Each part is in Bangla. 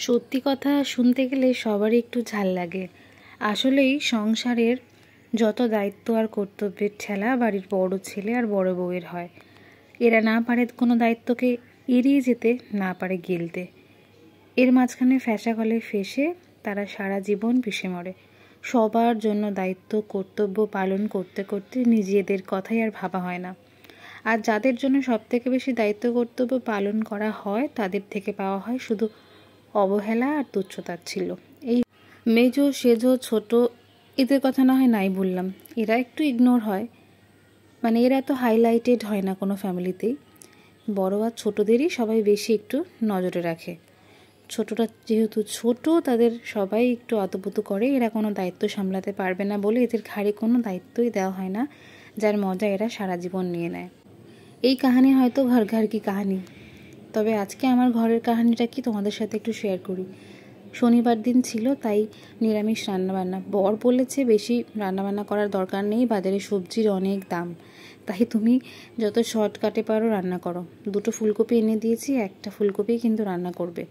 সত্যি কথা শুনতে গেলে সবারই একটু ঝাল লাগে। আসলেই সংসারের যত দায়িত্ব আর কর্তব্যের ঠেলা বাড়ির বড় ছেলে আর বড় বউয়ের হয়। এরা না পারে কোনো দায়িত্বকে এড়িয়ে যেতে, না পারে গিলতে। এর মাঝখানে ফ্যাসা কলে ফেসে তারা সারা জীবন পিষে মরে। সবার জন্য দায়িত্ব কর্তব্য পালন করতে করতে নিজেদের কথাই আর ভাবা হয় না। আর যাদের জন্য সবথেকে বেশি দায়িত্ব কর্তব্য পালন করা হয় তাদের থেকে পাওয়া হয় শুধু অবহেলা আর তুচ্ছতাচ্ছিল্য। এই মেজো সেজো ছোট এদের কথা না হয় নাই বললাম, এরা একটু ইগনোর হয়, মানে এরা এত হাইলাইটেড হয় না কোনো ফ্যামিলিতেই। বড় আর ছোটদেরই সবাই বেশি একটু নজরে রাখে। ছোটরা যেহেতু ছোট, তাদের সবাই একটু আতপুতু করে। এরা কোনো দায়িত্ব সামলাতে পারবে না বলে এদের ঘাড়ে কোনো দায়িত্বই দেওয়া হয় না, যার মজা এরা সারা জীবন নিয়ে নেয়। এই কাহিনী হয়তো ঘর ঘর কি কাহিনী, তবে আজকে আমার ঘরের কাহিনীটা কি তোমাদের সাথে একটু শেয়ার করি। শনিবার দিন ছিল, তাই নিরামিষ রান্নাবান্না। বর বলেছে বেশি রান্নাবান্না করার দরকার নেই, বাজারে সবজির অনেক দাম, তাই তুমি যত শর্টকাটে পারো রান্না করো। 2টো ফুলকপি এনে দিয়েছি, একটা ফুলকপি কিন্তু রান্না করবে।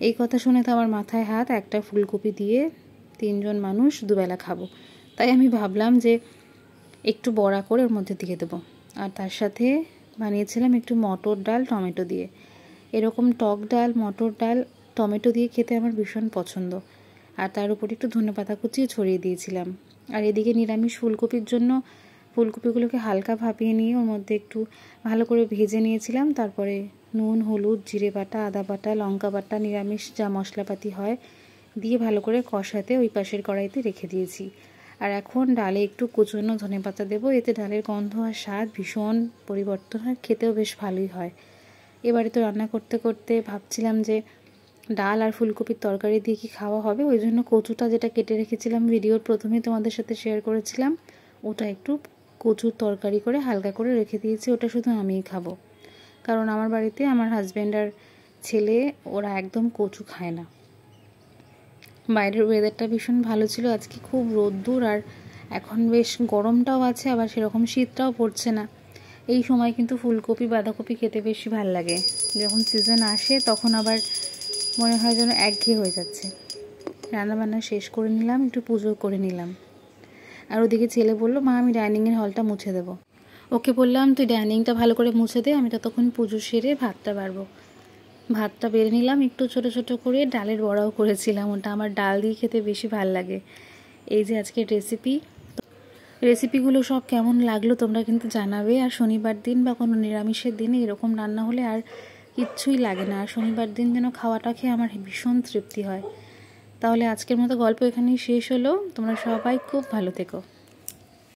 এই কথা শুনে তো আমার মাথায় হাত। একটা ফুলকপি দিয়ে 3 জন মানুষ দুবেলা খাবো, তাই আমি ভাবলাম যে একটু বড়া করে ওর মধ্যে দিয়ে দেবো। আর তার সাথে বানিয়েছিলাম একটু মটর ডাল টমেটো দিয়ে। এরকম টক ডাল, মটর ডাল, টমেটো দিয়ে খেতে আমার ভীষণ পছন্দ। আর তার উপর একটু ধনেপাতা কুচিও ছড়িয়ে দিয়েছিলাম। আর এদিকে নিরামিষ ফুলকপির জন্য ফুলকপিগুলোকে হালকা ভাপিয়ে নিয়ে ওর মধ্যে একটু ভালো করে ভেজে নিয়েছিলাম। তারপরে নুন, হলুদ, জিরে বাটা, আদা বাটা, লঙ্কা বাটা, নিরামিষ যা মশলাপাতি হয় দিয়ে ভালো করে কষাতে ওই পাশের কড়াইতে রেখে দিয়েছি। আর এখন ডালে একটু কুচনো ধনেপাতা দেবো, এতে ডালের গন্ধ আর স্বাদ ভীষণ পরিবর্তন হয়, খেতেও বেশ ভালোই হয়। এবারে তো রান্না করতে করতে ভাবছিলাম যে ডাল আর ফুলকপির তরকারি দিয়ে কি খাওয়া হবে। ওই জন্য কচুটা যেটা কেটে রেখেছিলাম, ভিডিওর প্রথমেই তোমাদের সাথে শেয়ার করেছিলাম, ওটা একটু কচুর তরকারি করে হালকা করে রেখে দিয়েছি। ওটা শুধু আমিই খাবো, কারণ আমার বাড়িতে আমার হাজব্যান্ড আর ছেলে ওরা একদম কচু খায় না। বাইরের ওয়েদারটা ভীষণ ভালো ছিল আজকে, খুব রোদ্দুর, আর এখন বেশ গরমটাও আছে, আবার সেরকম শীতটাও পড়ছে না। এই সময় কিন্তু ফুলকপি বাঁধাকপি খেতে বেশি ভাল লাগে। যখন সিজন আসে তখন আবার মনে হয় যেন একঘেয়ে হয়ে যাচ্ছে। রান্নাবান্না শেষ করে নিলাম, একটু পুজো করে নিলাম। আর ওদিকে ছেলে বললো, মা আমি ডাইনিংয়ের হলটা মুছে দেবো। ওকে বললাম তুই ডাইনিংটা ভালো করে মুছে দে, আমি ততক্ষণ পুজো সেরে ভাতটা বাড়বো। ভাতটা বেড়ে নিলাম একটু ছোট ছোট করে। ডালের বড়াও করেছিলাম, ওটা আমার ডাল দিয়ে খেতে বেশি ভাল লাগে। এই যে আজকের রেসিপিগুলো সব কেমন লাগলো তোমরা কিন্তু জানাবে। আর শনিবার দিন বা কোনো নিরামিষের দিনে এরকম রান্না হলে আর কিচ্ছুই লাগে না। আর শনিবার দিন যেন খাওয়াটা খেয়ে আমার ভীষণ তৃপ্তি হয়। তাহলে আজকের মতো গল্প এখানেই শেষ হলো। তোমরা সবাই খুব ভালো থেকো।